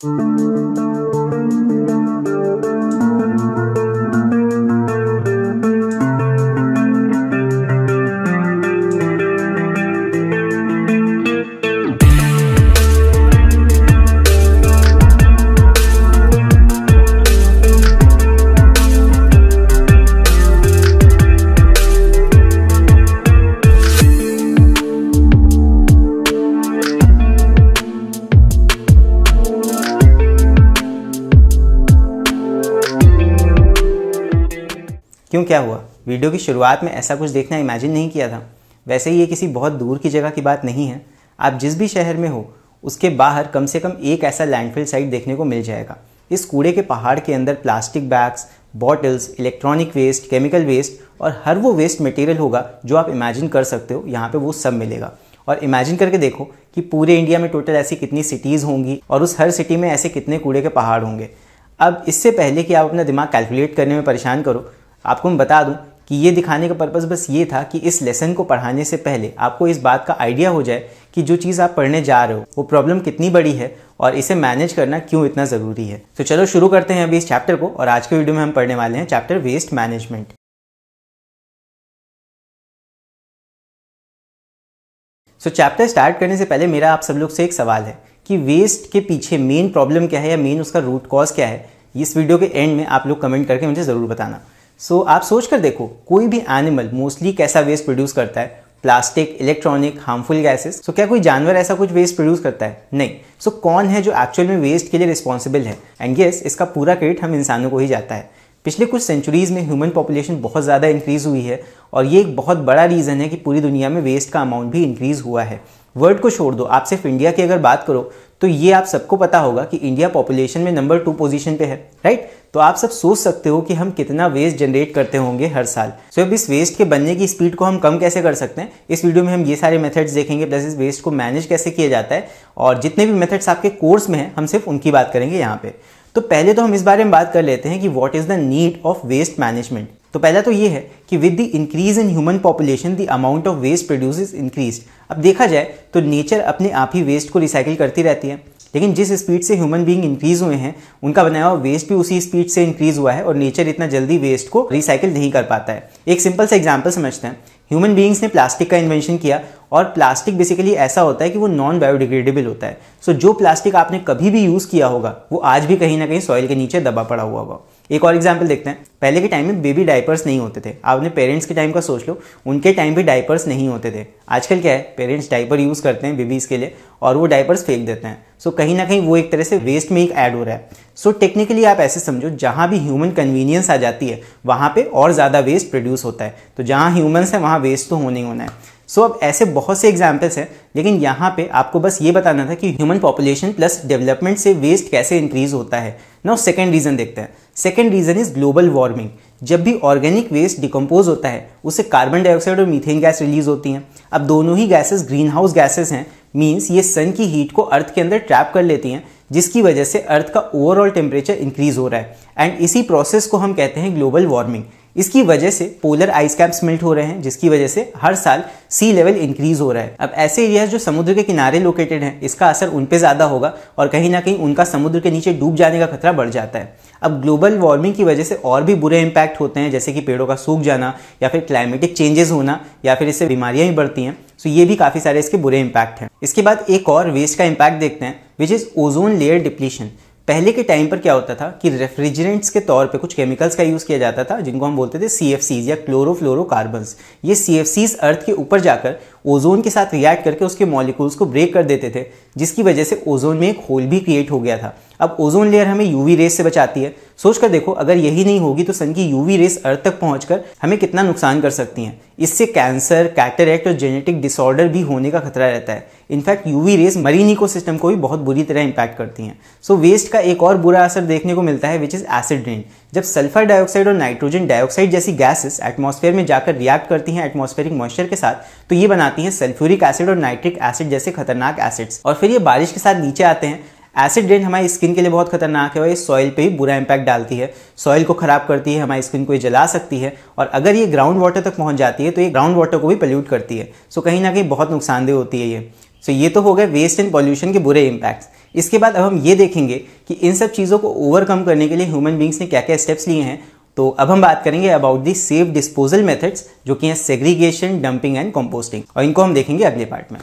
क्यों, क्या हुआ? वीडियो की शुरुआत में ऐसा कुछ देखना इमेजिन नहीं किया था। वैसे ही ये किसी बहुत दूर की जगह की बात नहीं है। आप जिस भी शहर में हो उसके बाहर कम से कम एक ऐसा लैंडफिल साइट देखने को मिल जाएगा। इस कूड़े के पहाड़ के अंदर plastic bags, bottles, electronic waste, chemical waste और हर वो वेस्ट मटेरियल होगा जो आप इमेजिन कर सकते हो, यहाँ पे वो सब मिलेगा। और इमेजिन करके देखो कि पूरे इंडिया में टोटल ऐसी कितनी सिटीज़ होंगी और उस हर सिटी में ऐसे कितने कूड़े के पहाड़ होंगे। अब इससे पहले कि आप अपना दिमाग कैलकुलेट करने में परेशान करो, आपको मैं बता दूं कि ये दिखाने का पर्पस बस ये था कि इस लेसन को पढ़ाने से पहले आपको इस बात का आइडिया हो जाए कि जो चीज़ आप पढ़ने जा रहे हो वो प्रॉब्लम कितनी बड़ी है और इसे मैनेज करना क्यों इतना ज़रूरी है। तो चलो शुरू करते हैं अभी इस चैप्टर को। और आज के वीडियो में हम पढ़ने वाले हैं chapter waste management. Chapter start करने से पहले मेरा आप सब लोग से एक सवाल है कि वेस्ट के पीछे मेन प्रॉब्लम क्या है या मेन उसका रूट कॉज क्या है। इस वीडियो के एंड में आप लोग कमेंट करके मुझे ज़रूर बताना। आप सोच कर देखो, कोई भी एनिमल मोस्टली कैसा वेस्ट प्रोड्यूस करता है? Plastic, electronic, harmful gases. क्या कोई जानवर ऐसा कुछ वेस्ट प्रोड्यूस करता है? नहीं। कौन है जो एक्चुअल में वेस्ट के लिए रिस्पॉन्सिबल है? एंड यस, इसका पूरा क्रेडिट हम इंसानों को ही जाता है। पिछले कुछ सेंचुरीज में ह्यूमन पॉपुलेशन बहुत ज़्यादा इंक्रीज हुई है और ये एक बहुत बड़ा रीज़न है कि पूरी दुनिया में वेस्ट का अमाउंट भी इंक्रीज हुआ है। वर्ल्ड को छोड़ दो, आप सिर्फ इंडिया की अगर बात करो तो ये आप सबको पता होगा कि इंडिया पॉपुलेशन में नंबर 2 पोजीशन पे है, राइट? तो आप सब सोच सकते हो कि हम कितना वेस्ट जनरेट करते होंगे हर साल। अब इस वेस्ट के बनने की स्पीड को हम कम कैसे कर सकते हैं, इस वीडियो में हम ये सारे मेथड्स देखेंगे, प्लस इस वेस्ट को मैनेज कैसे किया जाता है। और जितने भी मेथड्स आपके कोर्स में हैं हम सिर्फ उनकी बात करेंगे यहाँ पे। तो पहले तो हम इस बारे में बात कर लेते हैं कि what is the need of waste management. तो पहला तो ये है कि with the increase in human population the amount of waste produce is increase. अब देखा जाए तो नेचर अपने आप ही वेस्ट को रिसाइकिल करती रहती है, लेकिन जिस स्पीड से ह्यूमन बीइंग इंक्रीज हुए हैं उनका बनाया हुआ वेस्ट भी उसी स्पीड से इंक्रीज हुआ है और नेचर इतना जल्दी वेस्ट को रिसाइकिल नहीं कर पाता है। एक सिंपल सा एग्जांपल समझते हैं। ह्यूमन बीइंग्स ने प्लास्टिक का इन्वेंशन किया और प्लास्टिक बेसिकली ऐसा होता है कि वो नॉन बायोडिग्रेडेबल होता है। जो प्लास्टिक आपने कभी भी यूज़ किया होगा वो आज भी कहीं ना कहीं सॉइल के नीचे दबा पड़ा हुआ होगा। एक और एग्जांपल देखते हैं। पहले के टाइम में बेबी डायपर्स नहीं होते थे। आप अपने पेरेंट्स के टाइम का सोच लो, उनके टाइम भी डायपर्स नहीं होते थे। आजकल क्या है, पेरेंट्स डायपर यूज़ करते हैं बेबीज़ के लिए और वो डायपर्स फेंक देते हैं। कहीं ना कहीं वो एक तरह से वेस्ट में एक ऐड हो रहा है। टेक्निकली आप ऐसे समझो, जहाँ भी ह्यूमन कन्वीनियंस आ जाती है वहाँ पे और ज़्यादा वेस्ट प्रोड्यूस होता है। तो जहाँ ह्यूमंस है वहाँ वेस्ट तो होना ही होना है। अब ऐसे बहुत से एग्जाम्पल्स हैं, लेकिन यहाँ पे आपको बस ये बताना था कि ह्यूमन पॉपुलेशन प्लस डेवलपमेंट से वेस्ट कैसे इंक्रीज होता है। नाउ सेकंड रीजन देखते हैं। Second reason is global warming. जब भी ऑर्गेनिक वेस्ट डिकम्पोज होता है उससे कार्बन डाइऑक्साइड और मीथेन गैस रिलीज होती हैं। अब दोनों ही गैसेस ग्रीन हाउस गैसेस हैं, मीन्स ये सन की हीट को अर्थ के अंदर ट्रैप कर लेती हैं, जिसकी वजह से अर्थ का ओवरऑल टेम्परेचर इंक्रीज हो रहा है। एंड इसी प्रोसेस को हम कहते हैं ग्लोबल वार्मिंग। इसकी वजह से पोलर आइस कैप्स मेल्ट हो रहे हैं, जिसकी वजह से हर साल सी लेवल इंक्रीज हो रहा है। अब ऐसे एरियाज जो समुद्र के किनारे लोकेटेड हैं, इसका असर उन पे ज़्यादा होगा और कहीं ना कहीं उनका समुद्र के नीचे डूब जाने का खतरा बढ़ जाता है। अब ग्लोबल वार्मिंग की वजह से और भी बुरे इंपैक्ट होते हैं, जैसे कि पेड़ों का सूख जाना या फिर क्लाइमेटिक चेंजेस होना या फिर इससे बीमारियां भी बढ़ती हैं। ये भी काफ़ी सारे इसके बुरे इंपैक्ट हैं। इसके बाद एक और वेस्ट का इंपैक्ट देखते हैं, which is ozone layer depletion. पहले के टाइम पर क्या होता था कि रेफ्रिजरेंट्स के तौर पे कुछ केमिकल्स का यूज़ किया जाता था, जिनको हम बोलते थे CFCs या क्लोरोफ्लोरोकार्बन्स। ये CFCs अर्थ के ऊपर जाकर ओजोन के साथ रिएक्ट करके उसके मॉलिक्यूल्स को ब्रेक कर देते थे, जिसकी वजह से ओजोन में एक होल भी क्रिएट हो गया था। अब ओजोन लेयर हमें यूवी रेस से बचाती है। सोच कर देखो, अगर यही नहीं होगी तो सन की यूवी रेस अर्थ तक पहुंचकर हमें कितना नुकसान कर सकती हैं। इससे कैंसर, कैटरेक्ट और जेनेटिक डिसऑर्डर भी होने का खतरा रहता है। In fact UV rays marine ecosystem को भी बहुत बुरी तरह इंपैक्ट करती हैं। वेस्ट का एक और बुरा असर देखने को मिलता है, विच इज एसिड रेन। जब सल्फर डाइऑक्साइड और नाइट्रोजन डाइऑक्साइड जैसी गैसेस एटमॉस्फेयर में जाकर रिएक्ट करती हैं एटमॉस्फेरिक मॉइस्चर के साथ, तो ये बनाती हैं सल्फ्यूरिक एसिड और नाइट्रिक एसिड जैसे खतरनाक एसिड्स, और फिर ये बारिश के साथ नीचे आते हैं। एसिड रेन हमारी स्किन के लिए बहुत खतरनाक है और ये सॉइल पे भी बुरा इंपैक्ट डालती है, सॉइल को खराब करती है, हमारी स्किन को ये जला सकती है, और अगर ये ग्राउंड वाटर तक पहुंच जाती है तो ये ग्राउंड वाटर को भी पोल्यूट करती है। कहीं ना कहीं बहुत नुकसानदेह होती है ये। ये तो हो गए वेस्ट एंड पॉल्यूशन के बुरे इंपैक्ट्स। इसके बाद अब हम ये देखेंगे कि इन सब चीज़ों को ओवरकम करने के लिए ह्यूमन बींग्स ने क्या क्या स्टेप्स लिए हैं। तो अब हम बात करेंगे about the safe disposal methods, जो कि हैं सेग्रीगेशन, डंपिंग एंड कंपोस्टिंग, और इनको हम देखेंगे अगले पार्ट में।